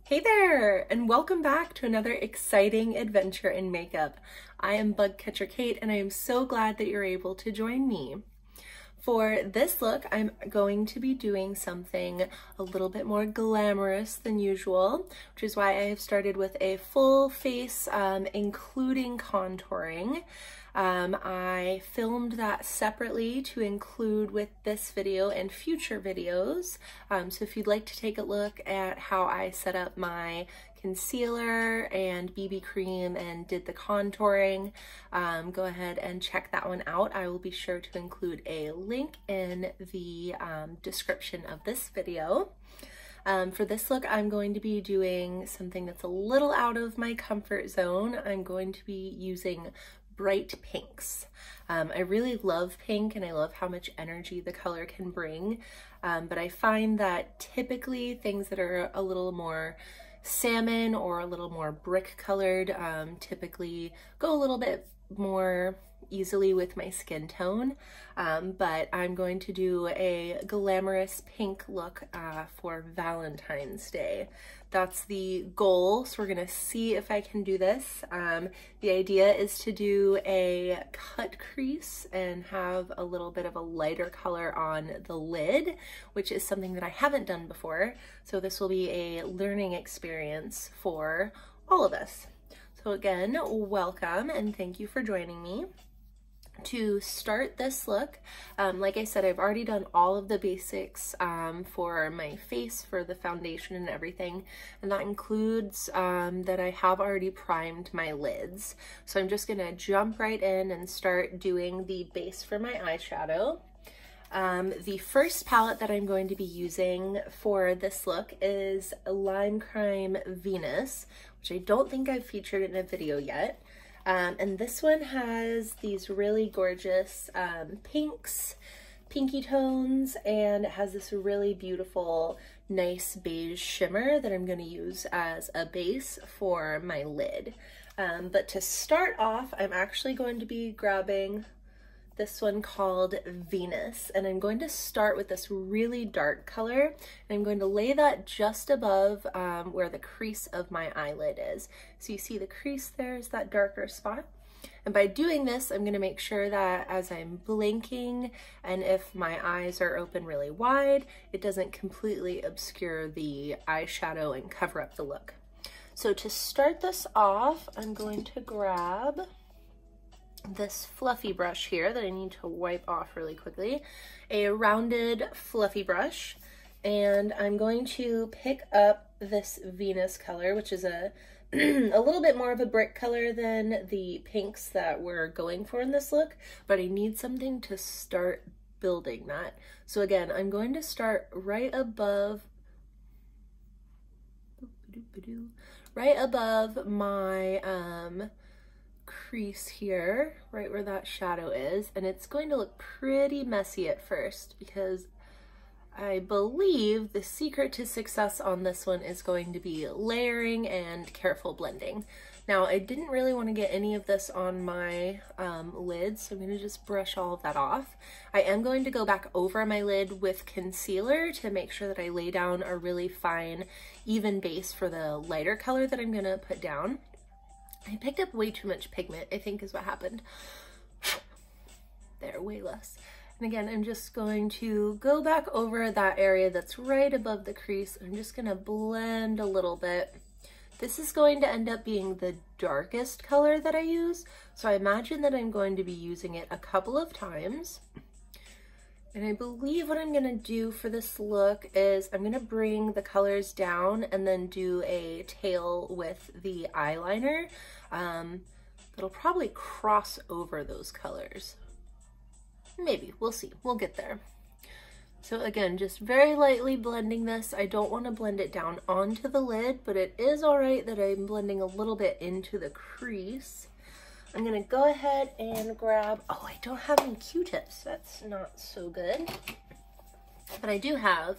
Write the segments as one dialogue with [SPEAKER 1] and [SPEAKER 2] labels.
[SPEAKER 1] Hey there, and welcome back to another exciting adventure in makeup. I am Bugcatcher Kate, and I am so glad that you're able to join me. For this look, I'm going to be doing something a little bit more glamorous than usual, which is why I have started with a full face, including contouring. I filmed that separately to include with this video and future videos. So if you'd like to take a look at how I set up my concealer and BB cream and did the contouring, go ahead and check that one out. I will be sure to include a link in the description of this video. For this look, I'm going to be doing something that's a little out of my comfort zone. I'm going to be using bright pinks. I really love pink and I love how much energy the color can bring, but I find that typically things that are a little more salmon or a little more brick colored typically go a little bit more easily with my skin tone, but I'm going to do a glamorous pink look for Valentine's Day. That's the goal, so we're gonna see if I can do this. The idea is to do a cut crease and have a little bit of a lighter color on the lid, which is something that I haven't done before, so this will be a learning experience for all of us. So again, welcome and thank you for joining me. To start this look, like I said, I've already done all of the basics for my face, for the foundation and everything, and that includes that I have already primed my lids. So I'm just gonna jump right in and start doing the base for my eyeshadow. The first palette that I'm going to be using for this look is Lime Crime Venus, which I don't think I've featured in a video yet. And this one has these really gorgeous pinks, pinky tones, and it has this really beautiful, nice beige shimmer that I'm going to use as a base for my lid. But to start off, I'm actually going to be grabbing this one called Venus, and I'm going to start with this really dark color, and I'm going to lay that just above where the crease of my eyelid is. So you see the crease there is that darker spot, and by doing this I'm going to make sure that as I'm blinking and if my eyes are open really wide, it doesn't completely obscure the eyeshadow and cover up the look. So to start this off, I'm going to grab this fluffy brush here that I need to wipe off really quickly, a rounded fluffy brush, and I'm going to pick up this Venus color, which is a little bit more of a brick color than the pinks that we're going for in this look, but I need something to start building that. So again, I'm going to start right above my crease here, right where that shadow is, and it's going to look pretty messy at first because I believe the secret to success on this one is going to be layering and careful blending. Now, I didn't really want to get any of this on my lid, so I'm going to just brush all of that off. I am going to go back over my lid with concealer to make sure that I lay down a really fine, even base for the lighter color that I'm going to put down. I picked up way too much pigment, I think is what happened. There, way less. And again, I'm just going to go back over that area that's right above the crease. I'm just gonna blend a little bit. This is going to end up being the darkest color that I use, so I imagine that I'm going to be using it a couple of times. And I believe what I'm gonna do for this look is I'm gonna bring the colors down and then do a tail with the eyeliner. That'll probably cross over those colors. Maybe, we'll see, we'll get there. So again, just very lightly blending this. I don't wanna blend it down onto the lid, but it is all right that I'm blending a little bit into the crease. I'm gonna go ahead and grab, oh, I don't have any Q-tips. That's not so good. But I do have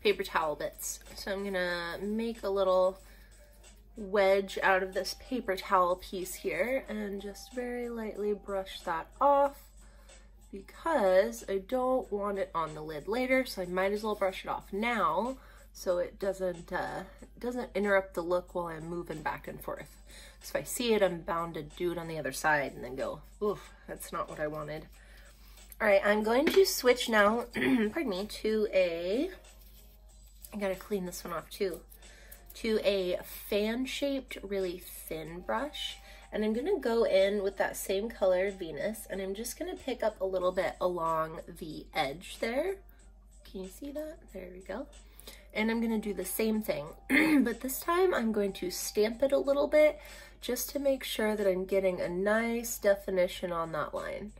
[SPEAKER 1] paper towel bits. So I'm gonna make a little wedge out of this paper towel piece here and just very lightly brush that off because I don't want it on the lid later, so I might as well brush it off now so it doesn't interrupt the look while I'm moving back and forth. So if I see it, I'm bound to do it on the other side and then go, oof, that's not what I wanted. All right, I'm going to switch now, pardon me, to a, I gotta clean this one off too, to a fan-shaped, really thin brush. And I'm gonna go in with that same color, Venus, and I'm just gonna pick up a little bit along the edge there. Can you see that? There we go. And I'm gonna do the same thing, but this time I'm going to stamp it a little bit just to make sure that I'm getting a nice definition on that line.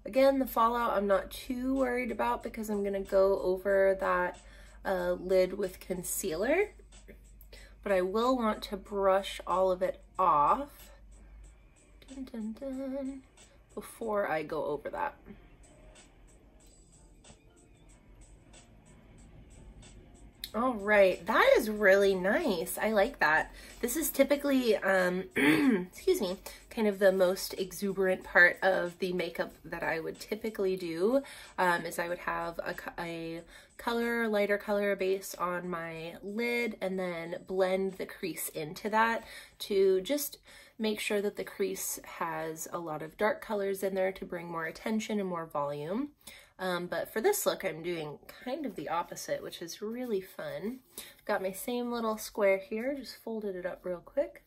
[SPEAKER 1] Again, the fallout I'm not too worried about because I'm gonna go over that lid with concealer, but I will want to brush all of it off dun, dun, dun, before I go over that. All right, that is really nice. I like that. This is typically, excuse me, kind of the most exuberant part of the makeup that I would typically do, is I would have a color, lighter color base on my lid and then blend the crease into that to just make sure that the crease has a lot of dark colors in there to bring more attention and more volume. But for this look, I'm doing kind of the opposite, which is really fun. Got my same little square here, just folded it up real quick.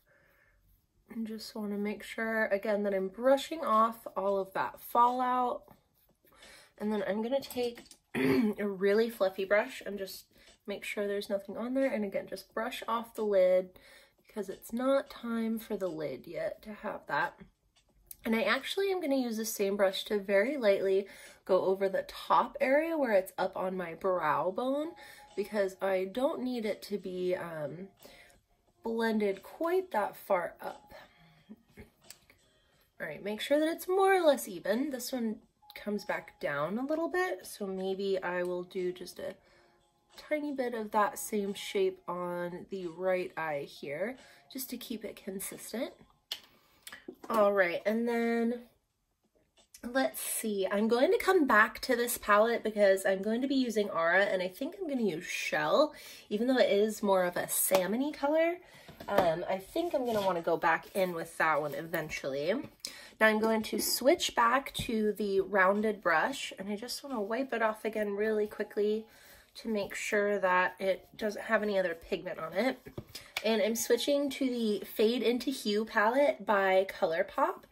[SPEAKER 1] And just want to make sure, again, that I'm brushing off all of that fallout. And then I'm going to take a really fluffy brush and just make sure there's nothing on there. And again, just brush off the lid because it's not time for the lid yet to have that. And I actually am going to use the same brush to very lightly go over the top area where it's up on my brow bone because I don't need it to be blended quite that far up. All right, make sure that it's more or less even. This one comes back down a little bit, so maybe I will do just a tiny bit of that same shape on the right eye here, just to keep it consistent. All right, and then let's see, I'm going to come back to this palette because I'm going to be using Aura, and I think I'm going to use Shell, even though it is more of a salmony color. I think I'm going to want to go back in with that one eventually. Now I'm going to switch back to the rounded brush, and I just want to wipe it off again really quickly to make sure that it doesn't have any other pigment on it. And I'm switching to the Fade into Hue palette by ColourPop,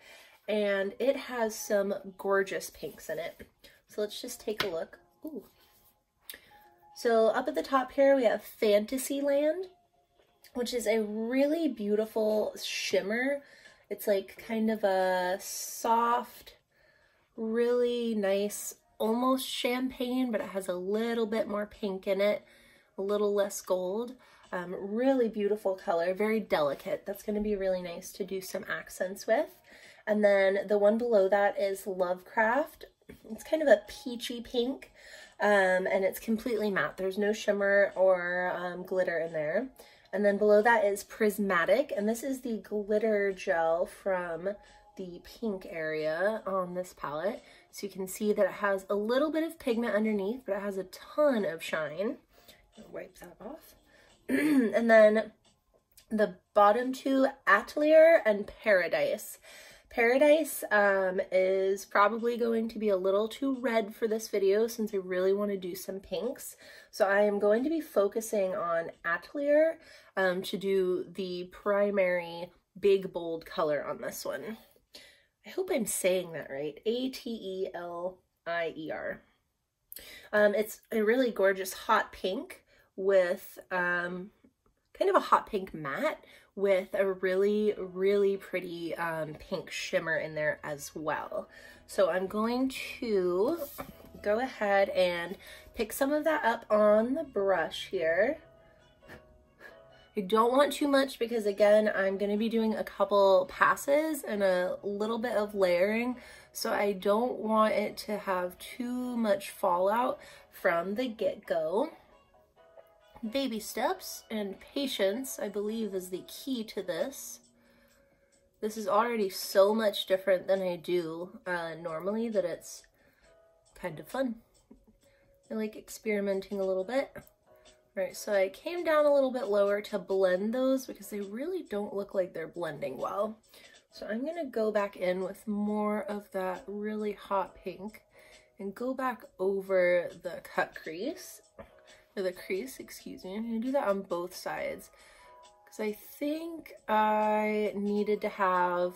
[SPEAKER 1] and it has some gorgeous pinks in it. So let's just take a look. Ooh. So up at the top here, we have Fantasyland, which is a really beautiful shimmer. It's like kind of a soft, really nice, almost champagne, but it has a little bit more pink in it, a little less gold. Really beautiful color, very delicate. That's going to be really nice to do some accents with. And then the one below that is Lovecraft. It's kind of a peachy pink, and it's completely matte. There's no shimmer or glitter in there. And then below that is Prismatic, and this is the glitter gel from the pink area on this palette. So you can see that it has a little bit of pigment underneath, but it has a ton of shine. I'll wipe that off. And then the bottom two, Atelier and Paradise. Paradise is probably going to be a little too red for this video since I really want to do some pinks. So I am going to be focusing on Atelier to do the primary big bold color on this one. I hope I'm saying that right. A-T-E-L-I-E-R. It's a really gorgeous hot pink with kind of a hot pink matte with a really, really pretty pink shimmer in there as well. So I'm going to go ahead and pick some of that up on the brush here. I don't want too much because, again, I'm going to be doing a couple passes and a little bit of layering, so I don't want it to have too much fallout from the get-go. Baby steps and patience, I believe, is the key to this. This is already so much different than I do normally that it's kind of fun. I like experimenting a little bit. Right, so I came down a little bit lower to blend those because they really don't look like they're blending well. So I'm gonna go back in with more of that really hot pink and go back over the cut crease, or the crease, excuse me. I'm gonna do that on both sides because I think I needed to have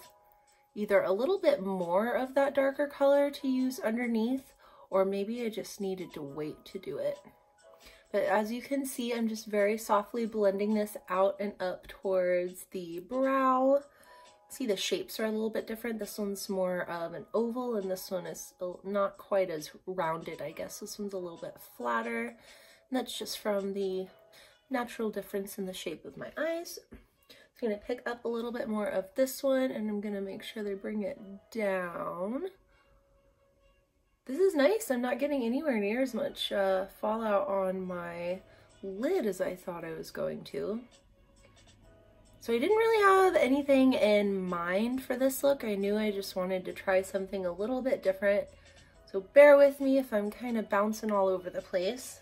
[SPEAKER 1] either a little bit more of that darker color to use underneath, or maybe I just needed to wait to do it. But as you can see, I'm just very softly blending this out and up towards the brow. See, the shapes are a little bit different. This one's more of an oval and this one is not quite as rounded, I guess. This one's a little bit flatter. And that's just from the natural difference in the shape of my eyes. So I'm gonna pick up a little bit more of this one and I'm gonna make sure they bring it down. This is nice. I'm not getting anywhere near as much fallout on my lid as I thought I was going to. So I didn't really have anything in mind for this look. I knew I just wanted to try something a little bit different. So bear with me if I'm kind of bouncing all over the place.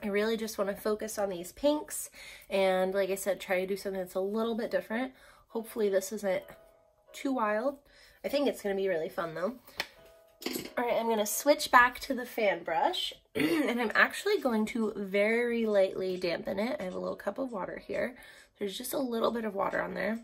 [SPEAKER 1] I really just want to focus on these pinks and, like I said, try to do something that's a little bit different. Hopefully this isn't too wild. I think it's going to be really fun though. All right, I'm going to switch back to the fan brush and I'm actually going to very lightly dampen it. I have a little cup of water here. There's just a little bit of water on there.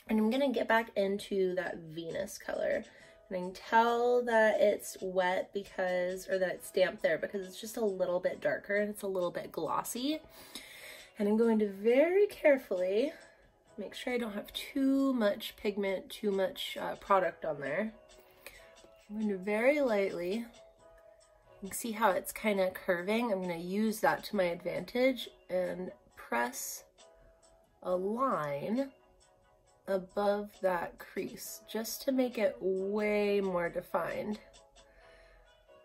[SPEAKER 1] And I'm going to get back into that Venus color. And I can tell that it's wet because, or that it's damp there because it's just a little bit darker and it's a little bit glossy. And I'm going to very carefully make sure I don't have too much pigment, too much product on there. I'm going to very lightly, you can see how it's kind of curving. I'm going to use that to my advantage and press a line above that crease just to make it way more defined.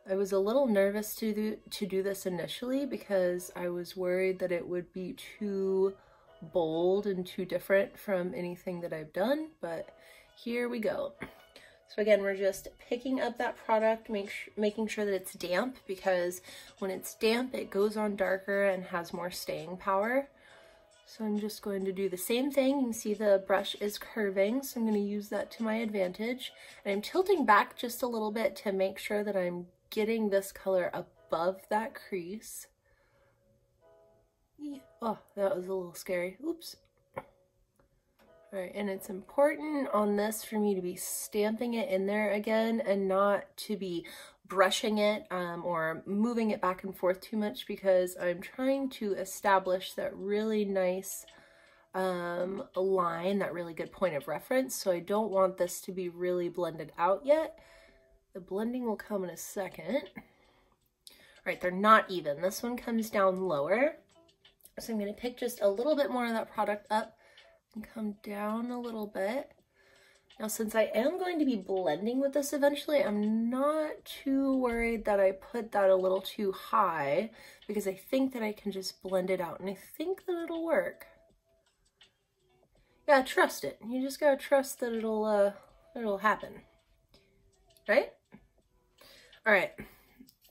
[SPEAKER 1] I was a little nervous to do this initially because I was worried that it would be too bold and too different from anything that I've done, but here we go. So again, we're just picking up that product, making sure that it's damp, because when it's damp, it goes on darker and has more staying power. So I'm just going to do the same thing. You can see the brush is curving, so I'm going to use that to my advantage. And I'm tilting back just a little bit to make sure that I'm getting this color above that crease. Oh, that was a little scary. Oops. All right, and it's important on this for me to be stamping it in there again and not to be brushing it or moving it back and forth too much, because I'm trying to establish that really nice line, that really good point of reference. So I don't want this to be really blended out yet. The blending will come in a second. All right, they're not even. This one comes down lower. So I'm going to pick just a little bit more of that product up and come down a little bit. Now, since I am going to be blending with this eventually, I'm not too worried that I put that a little too high, because I think that I can just blend it out, and I think that it'll work. Yeah, trust it. You just gotta trust that it'll happen, right? All right.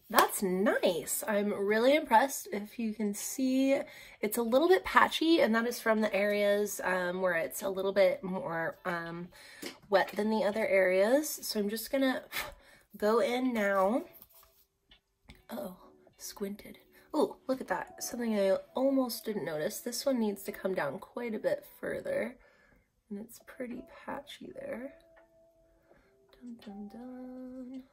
[SPEAKER 1] That's nice. I'm really impressed. If you can see, it's a little bit patchy, and that is from the areas where it's a little bit more wet than the other areas. So I'm just gonna go in now. Oh, squinted. Oh, look at that. Something I almost didn't notice. This one needs to come down quite a bit further, and it's pretty patchy there. Dun, dun, dun.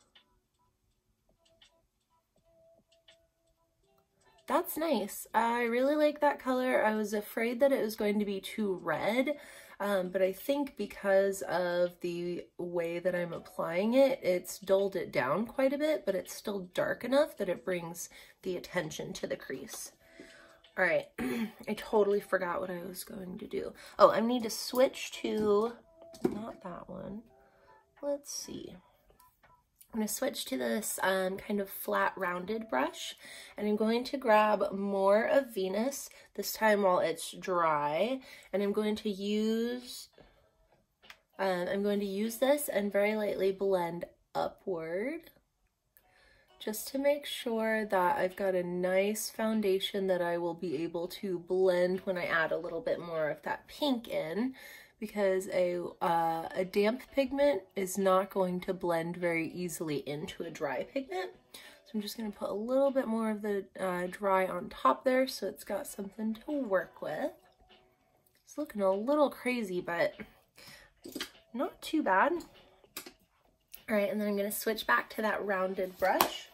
[SPEAKER 1] That's nice. I really like that color. I was afraid that it was going to be too red, but I think because of the way that I'm applying it, it's dulled it down quite a bit, but it's still dark enough that it brings the attention to the crease. All right, I totally forgot what I was going to do. Oh, I need to switch to, not that one. Let's see. I'm going to switch to this kind of flat rounded brush, and I'm going to grab more of Venus, this time while it's dry, and I'm going to use this and very lightly blend upward just to make sure that I've got a nice foundation that I will be able to blend when I add a little bit more of that pink in, because a damp pigment is not going to blend very easily into a dry pigment. So I'm just going to put a little bit more of the dry on top there so it's got something to work with. It's looking a little crazy, but not too bad. All right, and then I'm going to switch back to that rounded brush,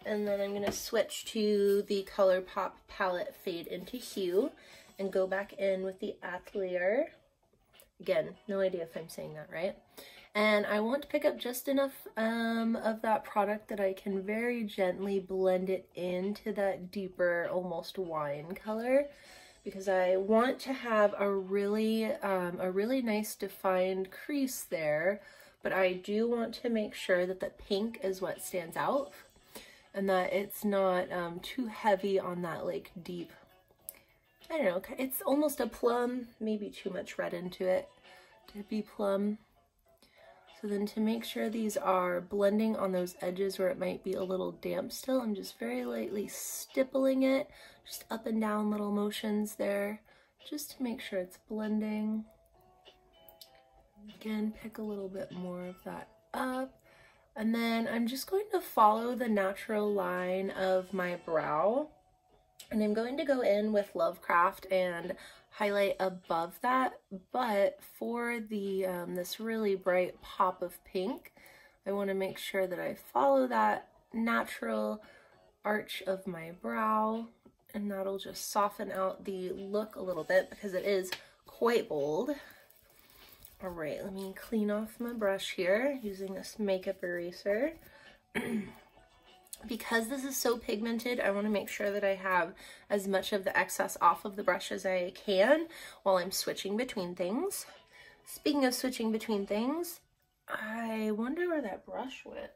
[SPEAKER 1] and then I'm going to switch to the ColourPop palette Fade into Hue and go back in with the Eyeliner. Again, no idea if I'm saying that right. And I want to pick up just enough of that product that I can very gently blend it into that deeper, almost wine color, because I want to have a really nice defined crease there, but I do want to make sure that the pink is what stands out and that it's not too heavy on that like deep, I don't know, it's almost a plum, maybe too much red into it to be plum. So then to make sure these are blending on those edges where it might be a little damp still, I'm just very lightly stippling it, just up and down little motions there, just to make sure it's blending. Again, pick a little bit more of that up. And then I'm just going to follow the natural line of my brow. And I'm going to go in with Lovecraft and highlight above that, but for the this really bright pop of pink, I want to make sure that I follow that natural arch of my brow, and that'll just soften out the look a little bit because it is quite bold. All right, let me clean off my brush here using this makeup eraser. Because this is so pigmented, I want to make sure that I have as much of the excess off of the brush as I can while I'm switching between things. Speaking of switching between things, I wonder where that brush went.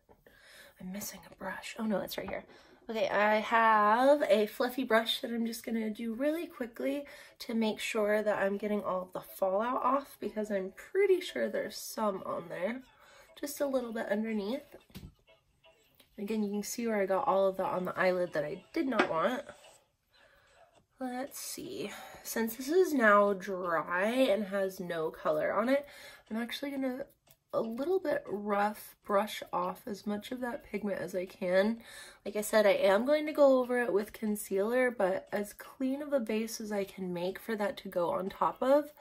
[SPEAKER 1] I'm missing a brush. Oh no, it's right here. Okay, I have a fluffy brush that I'm just going to do really quickly to make sure that I'm getting all of the fallout off, because I'm pretty sure there's some on there. Just a little bit underneath. Again, you can see where I got all of that on the eyelid that I did not want. Let's see. Since this is now dry and has no color on it, I'm actually going to a little bit rough brush off as much of that pigment as I can. Like I said, I am going to go over it with concealer, but as clean of a base as I can make for that to go on top of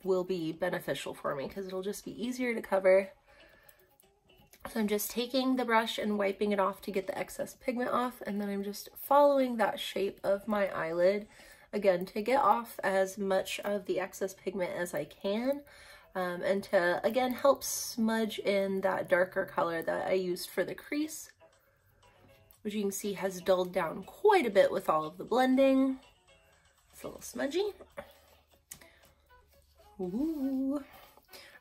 [SPEAKER 1] will be beneficial for me, because it'll just be easier to cover. So I'm just taking the brush and wiping it off to get the excess pigment off, and then I'm just following that shape of my eyelid, again, to get off as much of the excess pigment as I can, and to, again, help smudge in that darker color that I used for the crease, which you can see has dulled down quite a bit with all of the blending. It's a little smudgy. Ooh.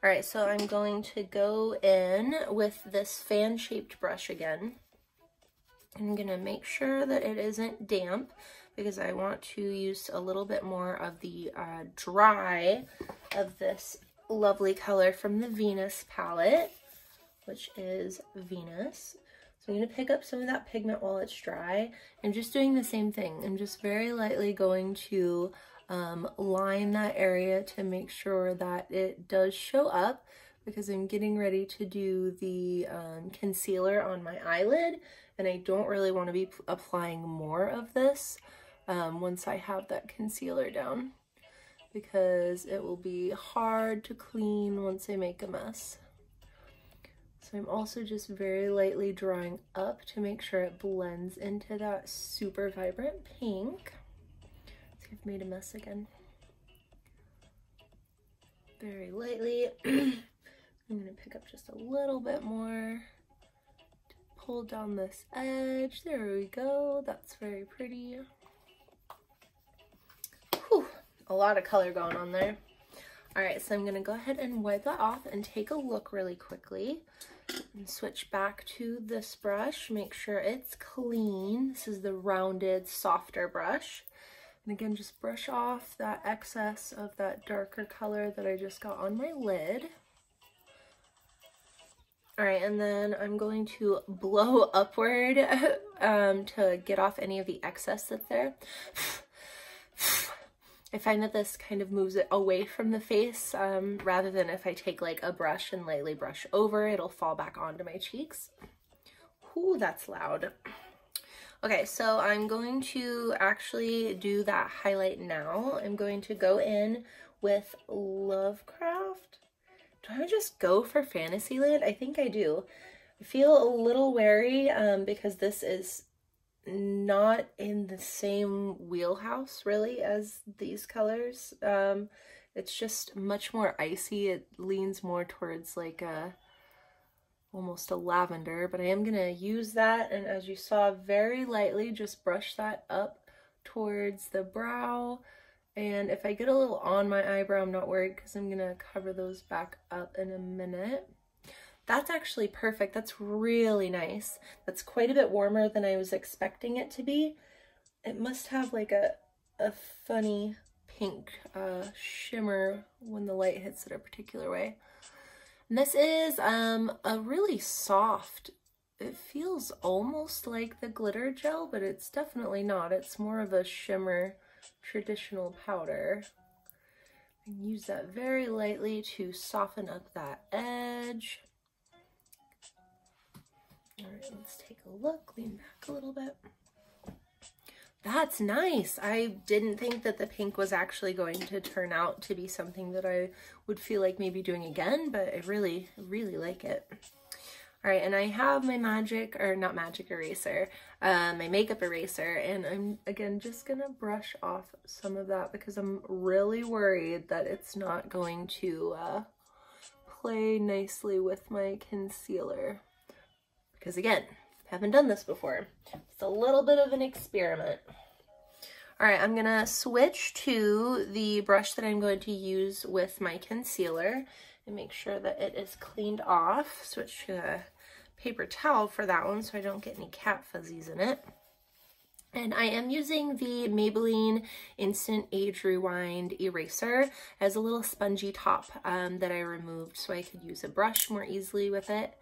[SPEAKER 1] All right, so I'm going to go in with this fan-shaped brush again. I'm gonna make sure that it isn't damp, because I want to use a little bit more of the dry of this lovely color from the Venus palette, which is Venus. So I'm gonna pick up some of that pigment while it's dry. I'm just doing the same thing. I'm just very lightly going to line that area to make sure that it does show up, because I'm getting ready to do the concealer on my eyelid, and I don't really want to be applying more of this once I have that concealer down, because it will be hard to clean once I make a mess. So I'm also just very lightly drawing up to make sure it blends into that super vibrant pink. I've made a mess again. Very lightly. I'm going to pick up just a little bit more to pull down this edge. There we go. That's very pretty. Whew, a lot of color going on there. Alright, so I'm going to go ahead and wipe that off and take a look really quickly. And switch back to this brush. Make sure it's clean. This is the rounded, softer brush. And again, just brush off that excess of that darker color that I just got on my lid. All right, and then I'm going to blow upward to get off any of the excess that's there. I find that this kind of moves it away from the face rather than if I take like a brush and lightly brush over, it'll fall back onto my cheeks. Ooh, that's loud. Okay, so I'm going to actually do that highlight now. I'm going to go in with Lovecraft. Do I just go for Fantasyland? I think I do. I feel a little wary because this is not in the same wheelhouse really as these colors. It's just much more icy. It leans more towards like a almost a lavender, but I am gonna use that, and as you saw, very lightly just brush that up towards the brow. And if I get a little on my eyebrow, I'm not worried because I'm gonna cover those back up in a minute. That's actually perfect. That's really nice. That's quite a bit warmer than I was expecting it to be. It must have like a funny pink shimmer when the light hits it a particular way. And this is a really soft, it feels almost like the glitter gel, but it's definitely not. It's more of a shimmer traditional powder. And use that very lightly to soften up that edge. All right, let's take a look, lean back a little bit. That's nice. I didn't think that the pink was actually going to turn out to be something that I would feel like maybe doing again, but I really, really like it. All right, and I have my not magic eraser, my makeup eraser, and I'm, again, just gonna brush off some of that because I'm really worried that it's not going to play nicely with my concealer. Because again, haven't done this before. It's a little bit of an experiment. All right, I'm gonna switch to the brush that I'm going to use with my concealer and make sure that it is cleaned off. Switch to a paper towel for that one so I don't get any cat fuzzies in it. And I am using the Maybelline Instant Age Rewind eraser as a little spongy top that I removed so I could use a brush more easily with it,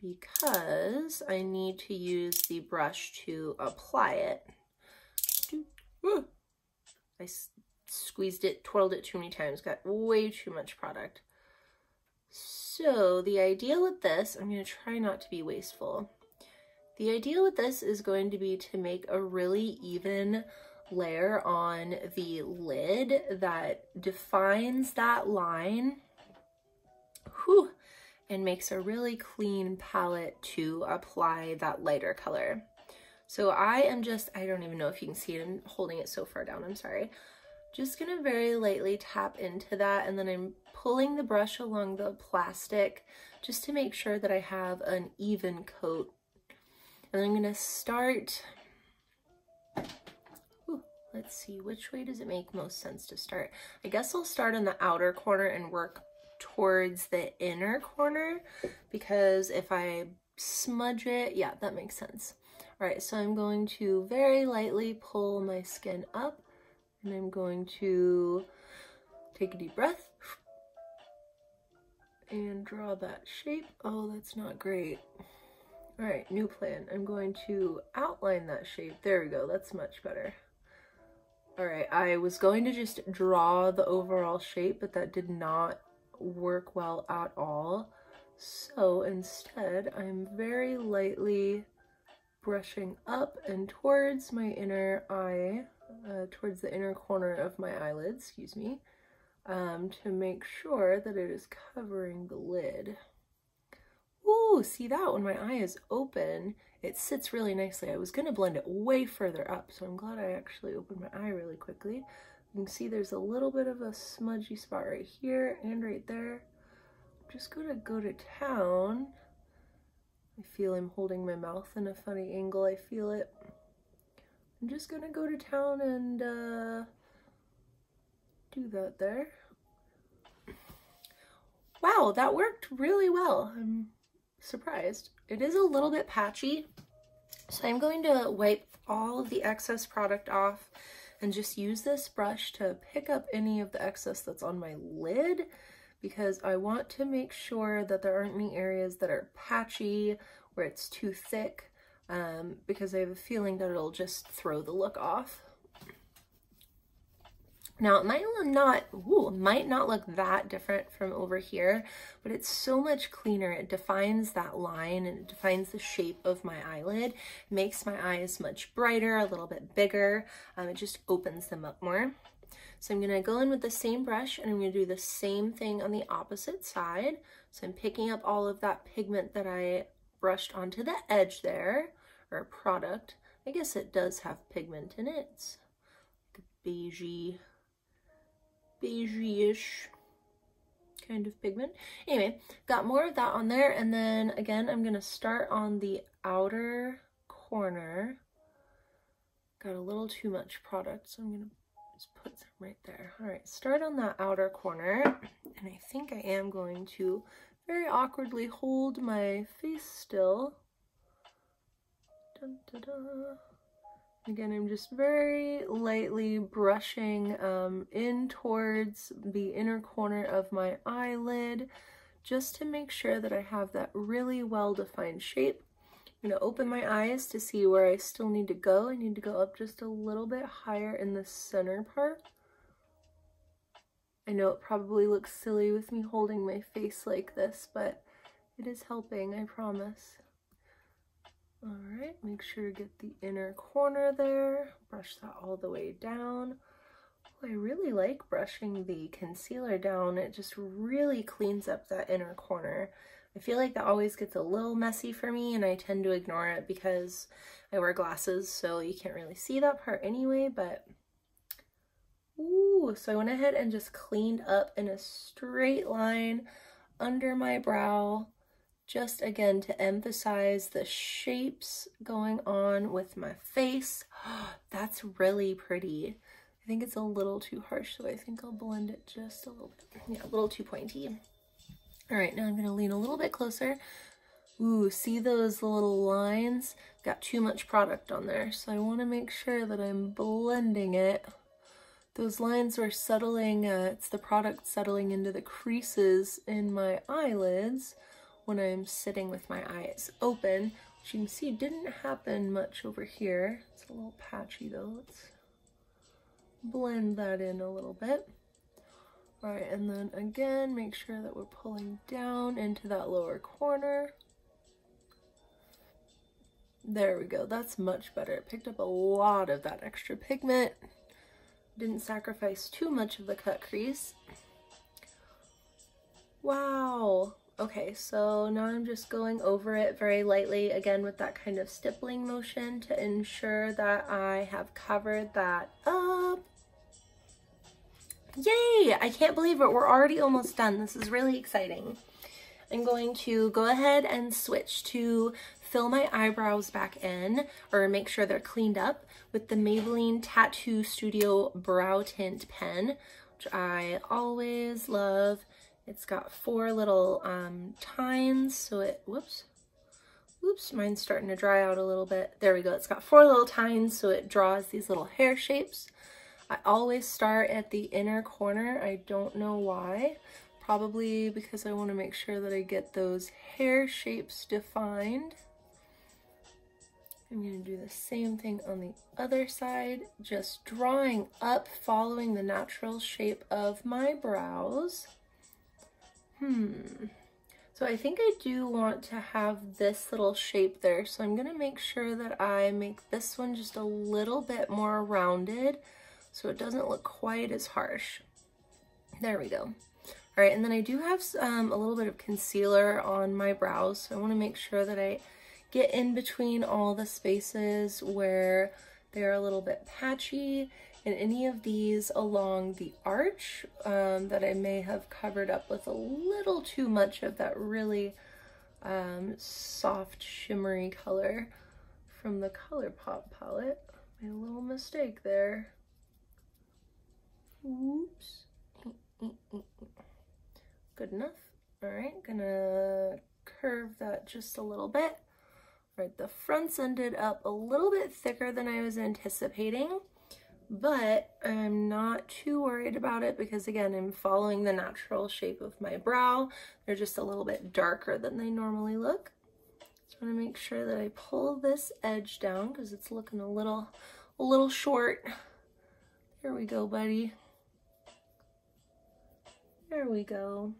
[SPEAKER 1] because I need to use the brush to apply it. I squeezed it, twirled it too many times, got way too much product. So the idea with this, I'm going to try not to be wasteful. The idea with this is going to be to make a really even layer on the lid that defines that line. Whew. And makes a really clean palette to apply that lighter color. So I am just, I don't even know if you can see it, I'm holding it so far down, I'm sorry. Just gonna very lightly tap into that, and then I'm pulling the brush along the plastic just to make sure that I have an even coat. And I'm gonna start, let's see, which way does it make most sense to start? I guess I'll start on the outer corner and work towards the inner corner, because if I smudge it, yeah, that makes sense. All right, so I'm going to very lightly pull my skin up, and I'm going to take a deep breath and draw that shape. Oh, that's not great. All right, new plan. I'm going to outline that shape. There we go, that's much better. All right, I was going to just draw the overall shape, but that did not work well at all. So instead, I'm very lightly brushing up and towards my inner eye, towards the inner corner of my eyelid, excuse me, to make sure that it is covering the lid. Ooh, see that? When my eye is open, it sits really nicely. I was going to blend it way further up, so I'm glad I actually opened my eye really quickly. You can see there's a little bit of a smudgy spot right here and right there. I'm just gonna go to town. I feel I'm holding my mouth in a funny angle. I feel it. I'm just gonna go to town and do that there. Wow, that worked really well. I'm surprised. It is a little bit patchy, so I'm going to wipe all of the excess product off and just use this brush to pick up any of the excess that's on my lid, because I want to make sure that there aren't any areas that are patchy where it's too thick, because I have a feeling that it'll just throw the look off. Now it might not look that different from over here, but it's so much cleaner. It defines that line and it defines the shape of my eyelid, makes my eyes much brighter, a little bit bigger. It just opens them up more. So I'm gonna go in with the same brush and I'm gonna do the same thing on the opposite side. So I'm picking up all of that pigment that I brushed onto the edge there, or product. I guess it does have pigment in it. It's like a beigey-ish kind of pigment. Anyway, got more of that on there, and then again I'm gonna start on the outer corner. Got a little too much product, so I'm gonna just put some right there. All right, start on that outer corner, and I think I am going to very awkwardly hold my face still. Dun, da, da. Again, I'm just very lightly brushing in towards the inner corner of my eyelid, just to make sure that I have that really well-defined shape. I'm going to open my eyes to see where I still need to go. I need to go up just a little bit higher in the center part. I know it probably looks silly with me holding my face like this, but it is helping, I promise. All right, make sure to get the inner corner there. Brush that all the way down. Oh, I really like brushing the concealer down. It just really cleans up that inner corner. I feel like that always gets a little messy for me, and I tend to ignore it because I wear glasses, so you can't really see that part anyway, but ooh, so I went ahead and just cleaned up in a straight line under my brow, just again to emphasize the shapes going on with my face. That's really pretty. I think it's a little too harsh, so I think I'll blend it just a little bit. Yeah, a little too pointy. All right, now I'm gonna lean a little bit closer. Ooh, see those little lines? Got too much product on there, so I wanna make sure that I'm blending it. Those lines are settling, it's the product settling into the creases in my eyelids when I'm sitting with my eyes open, which you can see didn't happen much over here. It's a little patchy though. Let's blend that in a little bit. All right, and then again, make sure that we're pulling down into that lower corner. There we go, that's much better. It picked up a lot of that extra pigment. Didn't sacrifice too much of the cut crease. Wow. Okay, so now I'm just going over it very lightly, again with that kind of stippling motion to ensure that I have covered that up. Yay! I can't believe it. We're already almost done. This is really exciting. I'm going to go ahead and switch to fill my eyebrows back in, or make sure they're cleaned up, with the Maybelline Tattoo Studio Brow Tint Pen, which I always love. It's got 4 little tines, so it, whoops, mine's starting to dry out a little bit. There we go. It's got 4 little tines, so it draws these little hair shapes. I always start at the inner corner. I don't know why. Probably because I want to make sure that I get those hair shapes defined. I'm going to do the same thing on the other side, just drawing up, following the natural shape of my brows. So I think I do want to have this little shape there, so I'm going to make sure that I make this one just a little bit more rounded so it doesn't look quite as harsh. There we go. All right, and then I do have a little bit of concealer on my brows, so I want to make sure that I get in between all the spaces where they're a little bit patchy, and any of these along the arch that I may have covered up with a little too much of that really soft shimmery color from the ColourPop palette. Made a little mistake there. Oops. Good enough. All right, gonna curve that just a little bit. All right, the fronts ended up a little bit thicker than I was anticipating, but I'm not too worried about it because again, I'm following the natural shape of my brow. They're just a little bit darker than they normally look. So I want to make sure that I pull this edge down because it's looking a little short. There we go, buddy. There we go.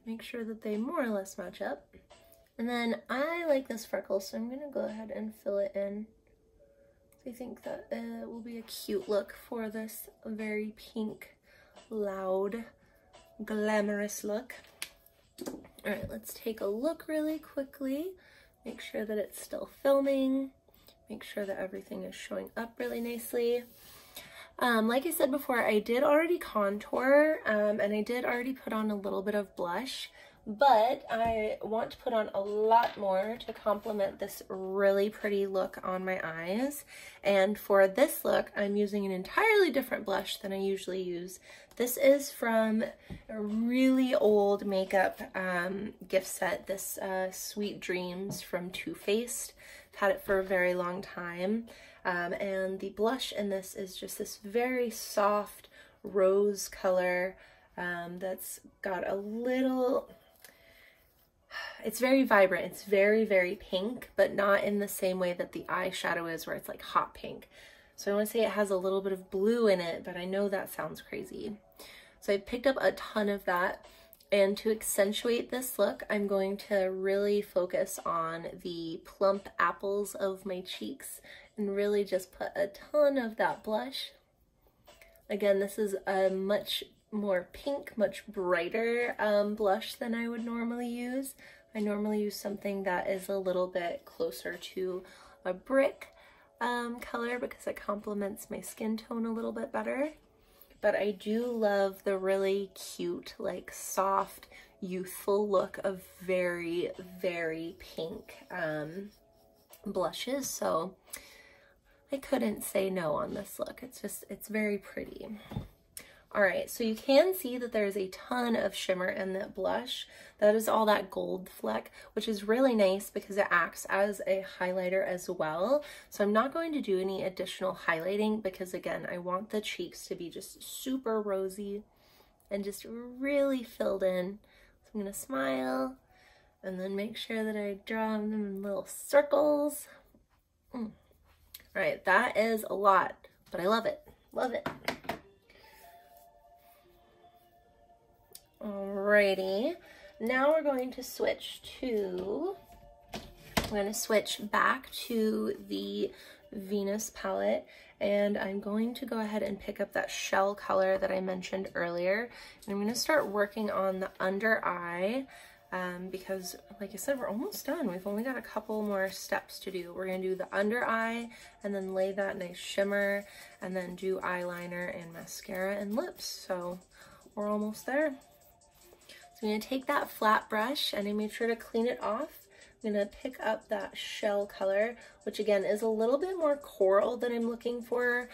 [SPEAKER 1] Make sure that they more or less match up. And then I like this freckle, so I'm gonna go ahead and fill it in. I think that will be a cute look for this very pink, loud, glamorous look. All right, let's take a look really quickly. Make sure that it's still filming. Make sure that everything is showing up really nicely. Like I said before, I did already contour, and I did already put on a little bit of blush, but I want to put on a lot more to complement this really pretty look on my eyes. And for this look, I'm using an entirely different blush than I usually use. This is from a really old makeup gift set, this Sweet Dreams from Too Faced. I've had it for a very long time. And the blush in this is just this very soft rose color that's got a little, it's very vibrant. It's very, very pink, but not in the same way that the eyeshadow is where it's like hot pink. So I want to say it has a little bit of blue in it, but I know that sounds crazy. So I picked up a ton of that. And to accentuate this look, I'm going to really focus on the plump apples of my cheeks and really just put a ton of that blush. Again, this is a much more pink, much brighter blush than I would normally use. I normally use something that is a little bit closer to a brick color because it complements my skin tone a little bit better. But I do love the really cute, like soft, youthful look of very, very pink blushes. So I couldn't say no on this look. It's very pretty. All right, so you can see that there's a ton of shimmer in that blush. That is all that gold fleck, which is really nice because it acts as a highlighter as well. So I'm not going to do any additional highlighting because again, I want the cheeks to be just super rosy and just really filled in. So I'm gonna smile and then make sure that I draw them in little circles. All right, that is a lot, but I love it, love it. Alrighty, now we're going to switch back to the Venus palette, and I'm going to go ahead and pick up that shell color that I mentioned earlier. And I'm going to start working on the under eye because, like I said, we're almost done. We've only got a couple more steps to do. We're going to do the under eye and then lay that nice shimmer and then do eyeliner and mascara and lips. So we're almost there. I'm going to take that flat brush and I made sure to clean it off. I'm going to pick up that shell color, which again is a little bit more coral than I'm looking for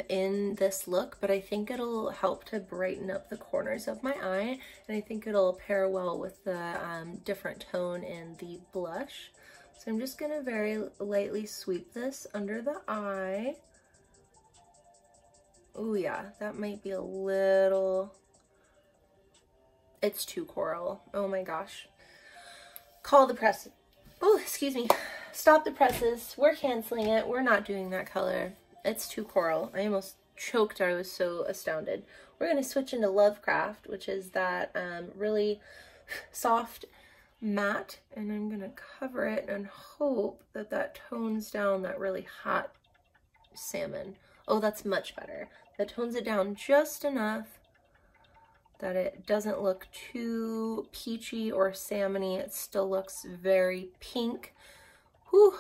[SPEAKER 1] in this look, but I think it'll help to brighten up the corners of my eye, and I think it'll pair well with the different tone in the blush. So I'm just going to very lightly sweep this under the eye. Oh yeah, that might be a little... It's too coral. Oh my gosh. Call the press. Oh, excuse me. Stop the presses. We're canceling it. We're not doing that color. It's too coral. I almost choked. I was so astounded. We're going to switch into Lovecraft, which is that really soft matte. And I'm going to cover it and hope that that tones down that really hot salmon. Oh, that's much better. That tones it down just enough that it doesn't look too peachy or salmony. It still looks very pink. Whew.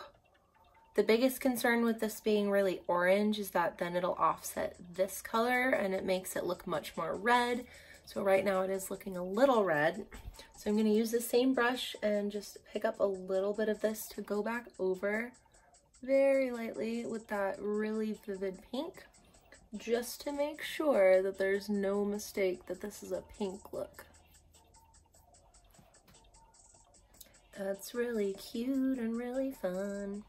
[SPEAKER 1] The biggest concern with this being really orange is that then it'll offset this color and it makes it look much more red. So right now it is looking a little red. So I'm going to use the same brush and just pick up a little bit of this to go back over very lightly with that really vivid pink, just to make sure that there's no mistake that this is a pink look. That's really cute and really fun.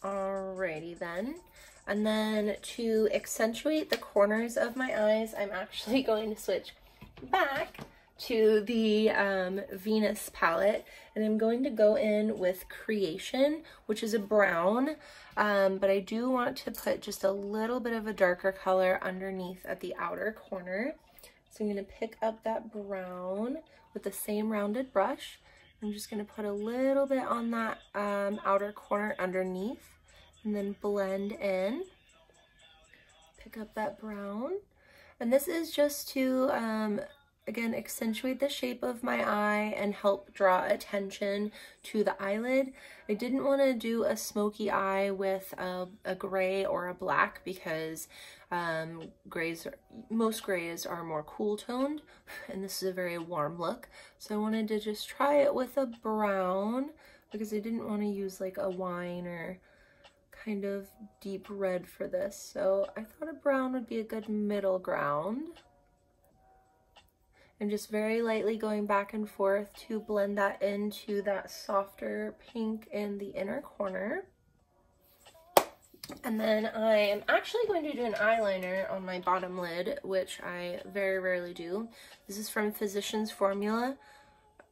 [SPEAKER 1] Alrighty then. And then to accentuate the corners of my eyes, I'm actually going to switch back to the Venus palette, and I'm going to go in with Creation, which is a brown, but I do want to put just a little bit of a darker color underneath at the outer corner. So I'm going to pick up that brown with the same rounded brush. I'm just going to put a little bit on that outer corner underneath, and then blend in. Pick up that brown. And this is just to, again, accentuate the shape of my eye and help draw attention to the eyelid. I didn't want to do a smoky eye with a gray or a black because most grays are more cool toned, and this is a very warm look. So I wanted to just try it with a brown because I didn't want to use like a wine or kind of deep red for this. So I thought a brown would be a good middle ground. I'm just very lightly going back and forth to blend that into that softer pink in the inner corner. And then I am actually going to do an eyeliner on my bottom lid, which I very rarely do. This is from Physicians Formula.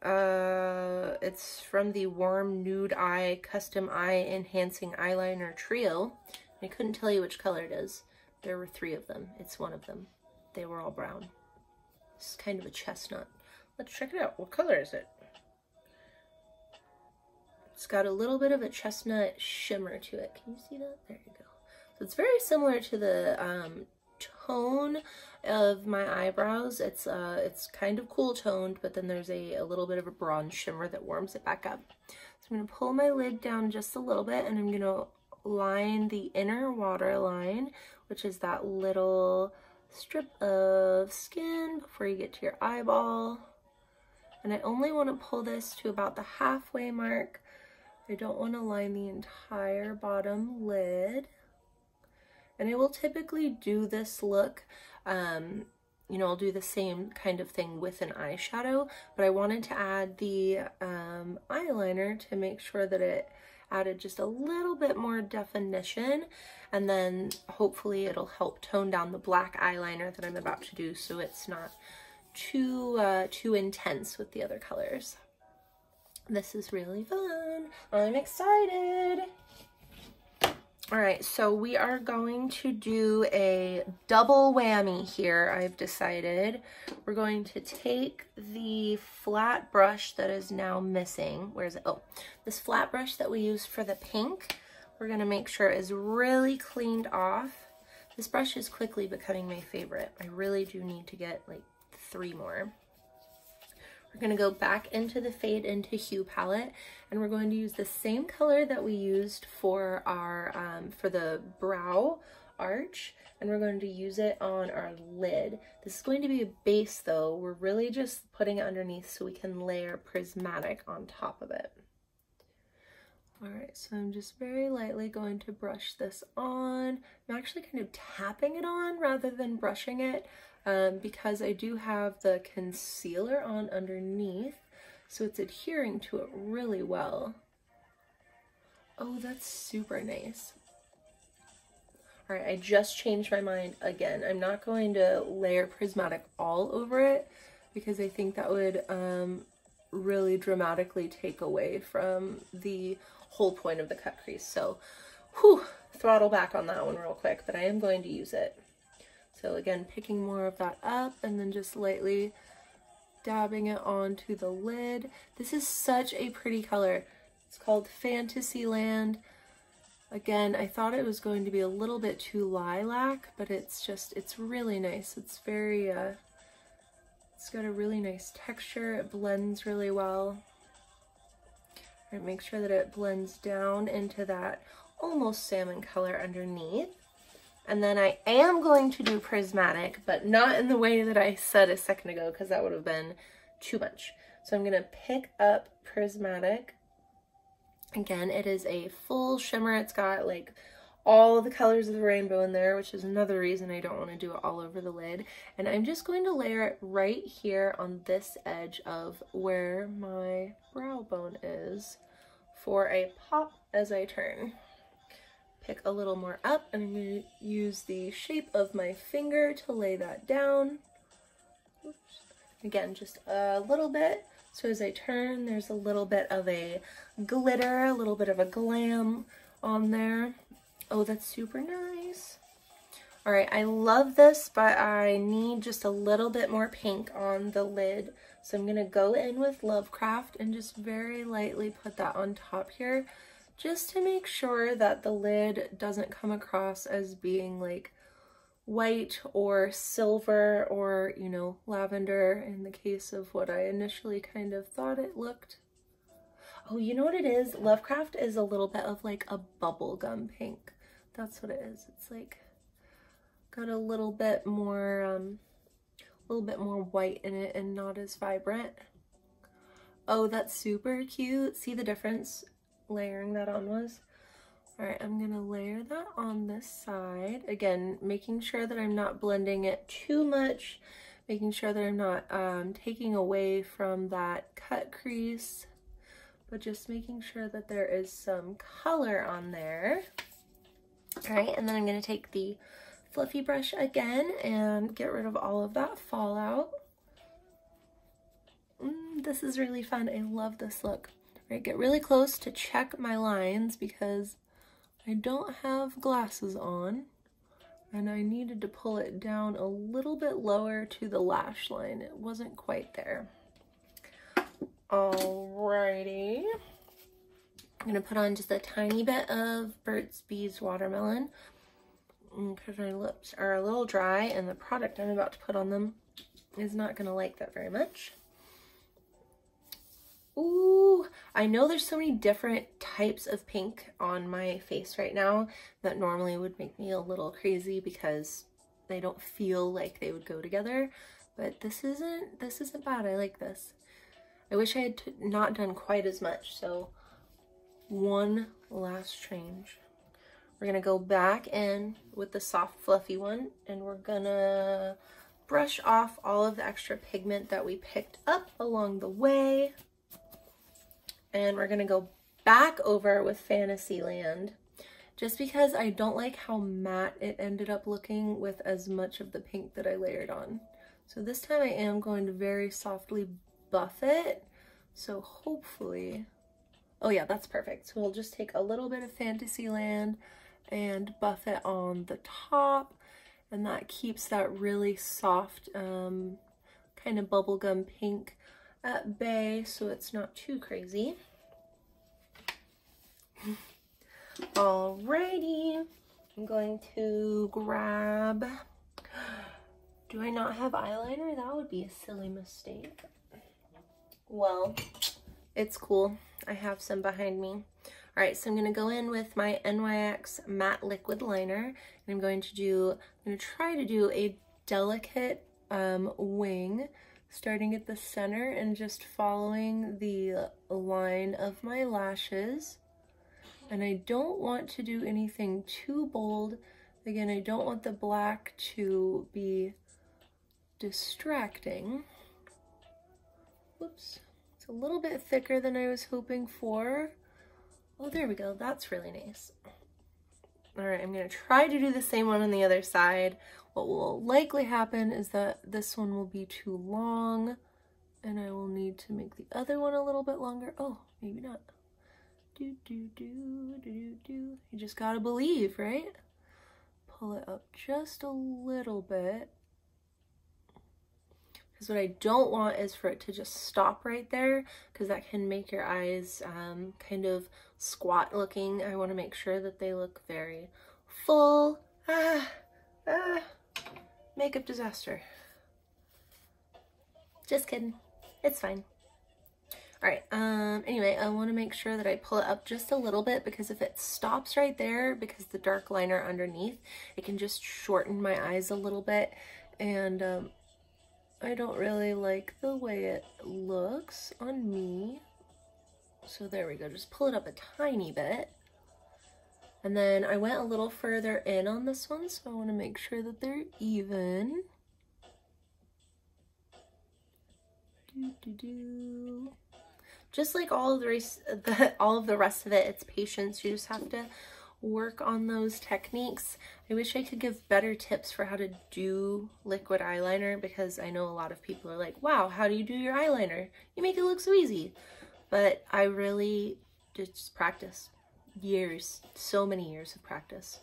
[SPEAKER 1] It's from the Warm Nude Eye Custom Eye Enhancing Eyeliner Trio. I couldn't tell you which color it is. There were 3 of them. It's one of them. They were all brown. It's kind of a chestnut. Let's check it out. What color is it? It's got a little bit of a chestnut shimmer to it. Can you see that? There you go. So it's very similar to the tone of my eyebrows. It's kind of cool toned, but then there's a little bit of a bronze shimmer that warms it back up. So I'm going to pull my lid down just a little bit, and I'm going to line the inner waterline, which is that little strip of skin before you get to your eyeball. And I only want to pull this to about the halfway mark. I don't want to line the entire bottom lid. And I will typically do this look, you know, I'll do the same kind of thing with an eyeshadow, but I wanted to add the eyeliner to make sure that it added just a little bit more definition, and then hopefully it'll help tone down the black eyeliner that I'm about to do so it's not too intense with the other colors. This is really fun. I'm excited. All right, so we are going to do a double whammy here, I've decided. We're going to take the flat brush that is now missing. Where is it? Oh, this flat brush that we used for the pink, we're gonna make sure is really cleaned off. This brush is quickly becoming my favorite. I really do need to get like 3 more. We're going to go back into the Fade into Hue palette, and we're going to use the same color that we used for our for the brow arch, and we're going to use it on our lid. This is going to be a base though. We're really just putting it underneath so we can layer prismatic on top of it. Alright, so I'm just very lightly going to brush this on. I'm actually kind of tapping it on rather than brushing it. Because I do have the concealer on underneath, so it's adhering to it really well. Oh, that's super nice. All right, I just changed my mind again. I'm not going to layer prismatic all over it because I think that would really dramatically take away from the whole point of the cut crease. So, whew, throttle back on that one real quick, but I am going to use it. So again, picking more of that up and then just lightly dabbing it onto the lid. This is such a pretty color. It's called Fantasyland. Again, I thought it was going to be a little bit too lilac, but it's really nice. It's very, it's got a really nice texture. It blends really well. All right, make sure that it blends down into that almost salmon color underneath. And then I am going to do prismatic, but not in the way that I said a second ago, because that would have been too much. So I'm going to pick up prismatic. Again, it is a full shimmer. It's got like all the colors of the rainbow in there, which is another reason I don't want to do it all over the lid. And I'm just going to layer it right here on this edge of where my brow bone is for a pop as I turn. pick a little more up, and I'm going to use the shape of my finger to lay that down. Oops. Again, just a little bit. So as I turn, there's a little bit of a glitter, a little bit of a glam on there. Oh, that's super nice. All right, I love this, but I need just a little bit more pink on the lid. So I'm gonna go in with Lovecraft and just very lightly put that on top here, just to make sure that the lid doesn't come across as being like white or silver or, you know, lavender in the case of what I initially kind of thought it looked. Oh, you know what it is? Lovecraft is a little bit of like a bubblegum pink. That's what it is. It's like got a little bit more white in it and not as vibrant. Oh, that's super cute. See the difference layering that on was? All right, I'm gonna layer that on this side. Again, making sure that I'm not blending it too much, making sure that I'm not taking away from that cut crease, but just making sure that there is some color on there. All right, and then I'm gonna take the fluffy brush again and get rid of all of that fallout. This is really fun. I love this look. All right, get really close to check my lines because I don't have glasses on, and I needed to pull it down a little bit lower to the lash line. It wasn't quite there. Alrighty. I'm gonna put on just a tiny bit of Burt's Bees Watermelon because my lips are a little dry and the product I'm about to put on them is not gonna like that very much. Ooh, I know there's so many different types of pink on my face right now that normally would make me a little crazy because they don't feel like they would go together, but this isn't bad. I like this. I wish I had not done quite as much, so one last change. We're gonna go back in with the soft fluffy one and we're gonna brush off all of the extra pigment that we picked up along the way. And we're gonna go back over with Fantasyland just because I don't like how matte it ended up looking with as much of the pink that I layered on. So this time I am going to very softly buff it. So hopefully, oh yeah, that's perfect. So we'll just take a little bit of Fantasyland and buff it on the top, and that keeps that really soft kind of bubblegum pink at bay, so it's not too crazy. Alrighty, I'm going to grab, do I not have eyeliner? That would be a silly mistake. Well, it's cool. I have some behind me. All right, so I'm gonna go in with my NYX Matte Liquid Liner, and I'm going to try to do a delicate wing, starting at the center and just following the line of my lashes. And I don't want to do anything too bold. Again, I don't want the black to be distracting. Whoops, it's a little bit thicker than I was hoping for. Oh, there we go, that's really nice. All right, I'm gonna try to do the same one on the other side. What will likely happen is that this one will be too long and I will need to make the other one a little bit longer. Oh, maybe not. Do, do, do, do, do. You just gotta believe, right? Pull it up just a little bit. Because what I don't want is for it to just stop right there, because that can make your eyes kind of squat looking. I want to make sure that they look very full. Makeup disaster. Just kidding. It's fine. All right, anyway, I want to make sure that I pull it up just a little bit, because if it stops right there, because the dark liner underneath, it can just shorten my eyes a little bit, and I don't really like the way it looks on me. So there we go, just pull it up a tiny bit. And then I went a little further in on this one, so I want to make sure that they're even. Just like all of the rest of it, it's patience. You just have to work on those techniques. I wish I could give better tips for how to do liquid eyeliner, because I know a lot of people are like, wow, how do you do your eyeliner? You make it look so easy. But I really just practice. Years, so many years of practice.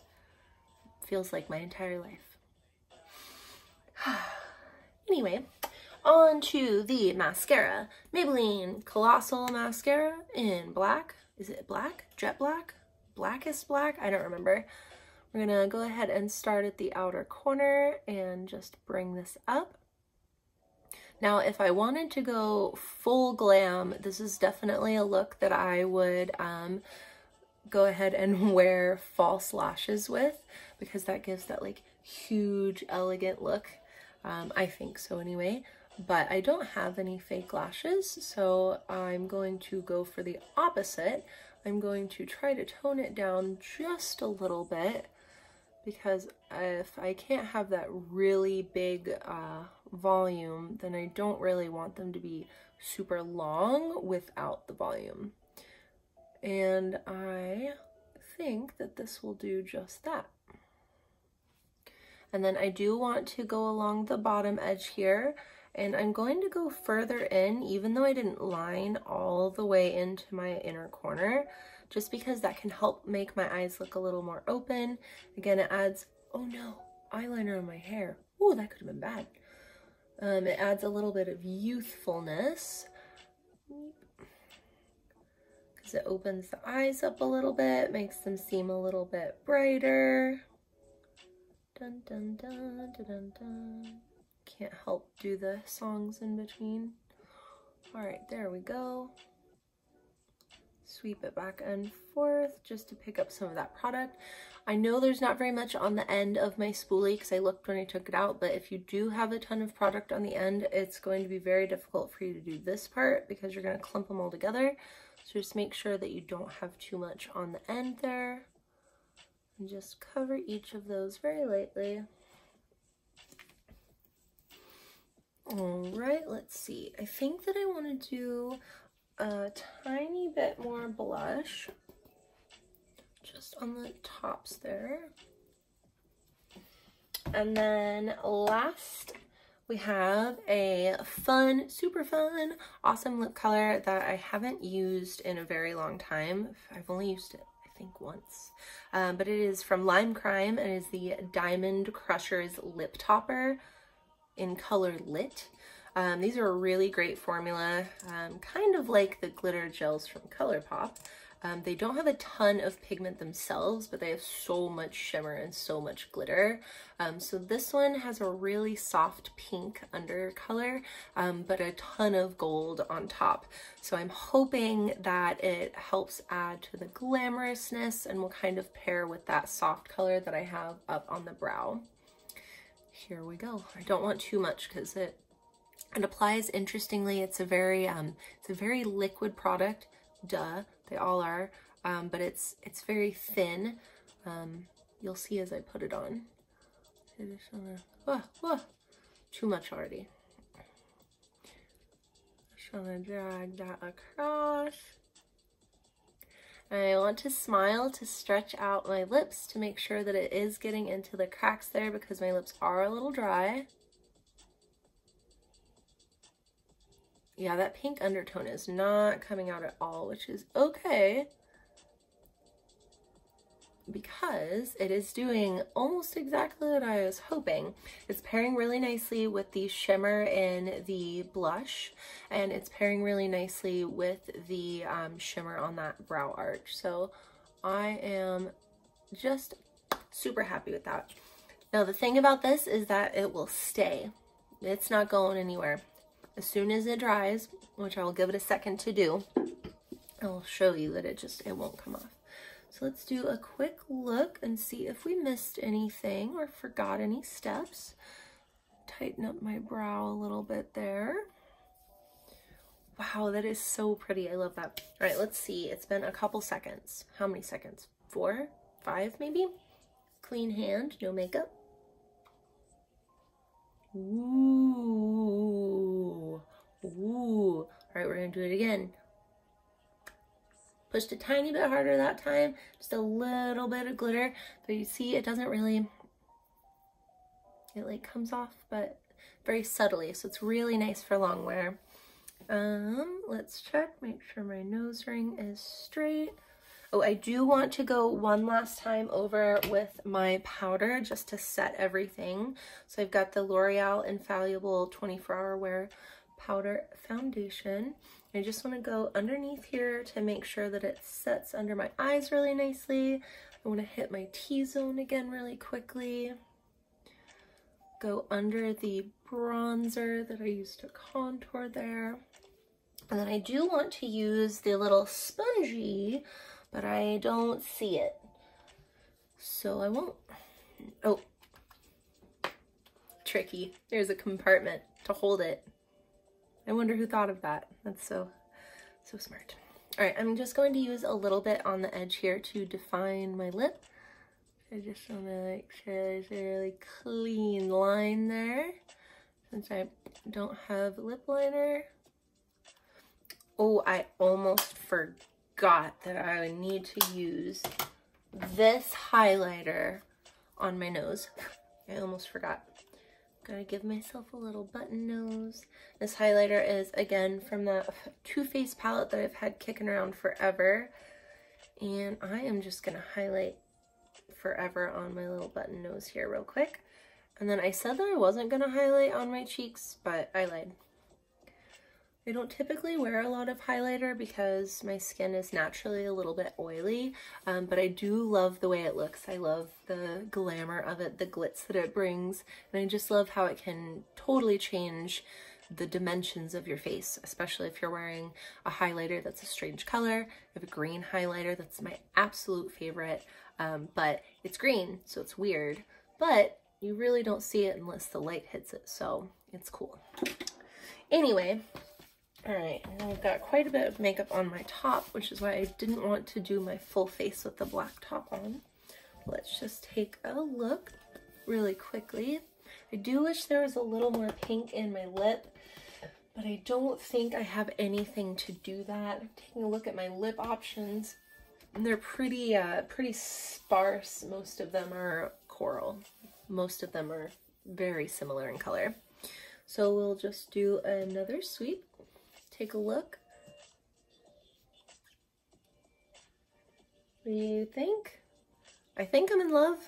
[SPEAKER 1] Feels like my entire life. Anyway, on to the mascara. Maybelline Colossal mascara in black. Is it black? Jet black? Blackest black? I don't remember. We're gonna go ahead and start at the outer corner and just bring this up. Now, if I wanted to go full glam, this is definitely a look that I would go ahead and wear false lashes with, because that gives that like huge, elegant look. I think so anyway. But I don't have any fake lashes, so I'm going to go for the opposite. I'm going to try to tone it down just a little bit, because if I can't have that really big volume, then I don't really want them to be super long without the volume. And I think that this will do just that. And then I do want to go along the bottom edge here, and I'm going to go further in, even though I didn't line all the way into my inner corner, just because that can help make my eyes look a little more open. Again, it adds, oh no, eyeliner on my hair. Oh, that could have been bad. It adds a little bit of youthfulness, because it opens the eyes up a little bit, makes them seem a little bit brighter. Dun dun dun dun dun dun. Can't help do the songs in between. All right, there we go. Sweep it back and forth just to pick up some of that product. I know there's not very much on the end of my spoolie because I looked when I took it out, but if you do have a ton of product on the end, it's going to be very difficult for you to do this part because you're going to clump them all together. So just make sure that you don't have too much on the end there. And just cover each of those very lightly. All right, let's see. I think that I want to do a tiny bit more blush just on the tops there. And then last, we have a fun, super fun, awesome lip color that I haven't used in a very long time. I've only used it, I think, once. But it is from Lime Crime, and it is the Diamond Crushers Lip Topper in color Lit. These are a really great formula, kind of like the glitter gels from ColourPop. They don't have a ton of pigment themselves, but they have so much shimmer and so much glitter. So this one has a really soft pink undercolor, but a ton of gold on top. So I'm hoping that it helps add to the glamorousness and will kind of pair with that soft color that I have up on the brow. Here we go. I don't want too much because it applies interestingly. It's a very liquid product. Duh, they all are. But it's very thin. You'll see as I put it on. I just wanna, too much already. Just wanna drag that across. I want to smile to stretch out my lips to make sure that it is getting into the cracks there because my lips are a little dry. Yeah, that pink undertone is not coming out at all, which is okay, because it is doing almost exactly what I was hoping. It's pairing really nicely with the shimmer in the blush, and it's pairing really nicely with the shimmer on that brow arch. So I am just super happy with that. Now the thing about this is that it will stay. It's not going anywhere. As soon as it dries, which I'll give it a second to do, I'll show you that it won't come off. So let's do a quick look and see if we missed anything or forgot any steps. Tighten up my brow a little bit there. Wow, that is so pretty. I love that. All right, let's see. It's been a couple seconds. How many seconds? 4, 5 maybe? Clean hand, no makeup. Ooh. Ooh. All right, we're gonna do it again. Pushed a tiny bit harder that time, just a little bit of glitter, but you see it doesn't really, it like comes off, but very subtly, so it's really nice for long wear. Let's check, make sure my nose ring is straight. Oh, I do want to go one last time over with my powder just to set everything. So I've got the L'Oreal Infallible 24-Hour Wear Powder Foundation. I just want to go underneath here to make sure that it sets under my eyes really nicely. I want to hit my T-zone again really quickly. Go under the bronzer that I used to contour there. And then I do want to use the little spongy, but I don't see it, so I won't. Oh, tricky. There's a compartment to hold it. I wonder who thought of that. That's so smart. All right, I'm just going to use a little bit on the edge here to define my lip. I just want to make sure there's a really clean line there, since I don't have lip liner. Oh, I almost forgot that I would need to use this highlighter on my nose. I almost forgot. Gotta give myself a little button nose. This highlighter is, again, from the Too Faced palette that I've had kicking around forever. And I am just gonna highlight forever on my little button nose here real quick. And then I said that I wasn't gonna highlight on my cheeks, but I lied. I don't typically wear a lot of highlighter because my skin is naturally a little bit oily, but I do love the way it looks. I love the glamour of it, the glitz that it brings, and I just love how it can totally change the dimensions of your face, especially if you're wearing a highlighter that's a strange color. I have a green highlighter that's my absolute favorite, but it's green, so it's weird, but you really don't see it unless the light hits it, so it's cool. Anyway, all right, now I've got quite a bit of makeup on my top, which is why I didn't want to do my full face with the black top on. Let's just take a look really quickly. I do wish there was a little more pink in my lip, but I don't think I have anything to do that. I'm taking a look at my lip options, and they're pretty sparse. Most of them are coral. Most of them are very similar in color. So we'll just do another sweep. Take a look. What do you think? I think I'm in love.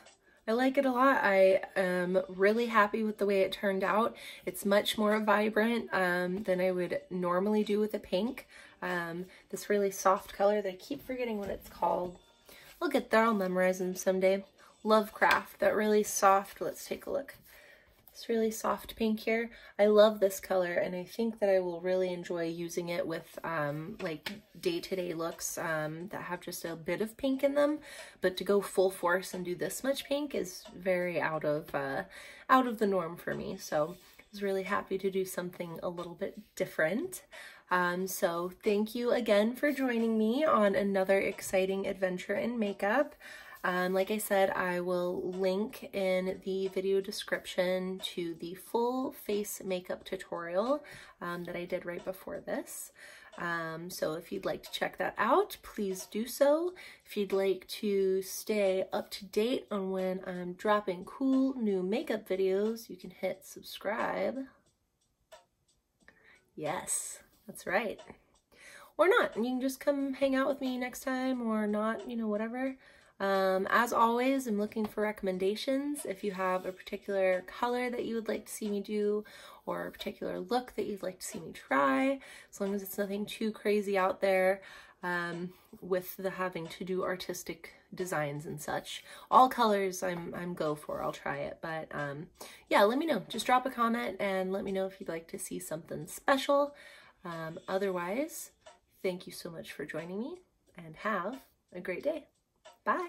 [SPEAKER 1] I like it a lot. I am really happy with the way it turned out. It's much more vibrant than I would normally do with a pink. This really soft color that I keep forgetting what it's called. I'll get there, I'll memorize them someday. Lovecraft, that really soft, let's take a look. This really soft pink here. I love this color, and I think that I will really enjoy using it with like day-to-day looks that have just a bit of pink in them. But to go full force and do this much pink is very out of the norm for me. So I was really happy to do something a little bit different. So thank you again for joining me on another exciting adventure in makeup. Like I said, I will link in the video description to the full face makeup tutorial that I did right before this. So if you'd like to check that out, please do so. If you'd like to stay up to date on when I'm dropping cool new makeup videos, you can hit subscribe. Yes, that's right. Or not, and you can just come hang out with me next time, or not, you know, whatever. As always, I'm looking for recommendations. If you have a particular color that you would like to see me do, or a particular look that you'd like to see me try, as long as it's nothing too crazy out there, with the having to do artistic designs and such. All colors I'm go for, I'll try it, but yeah, let me know. Just drop a comment and let me know if you'd like to see something special. Otherwise, thank you so much for joining me, and have a great day. Bye.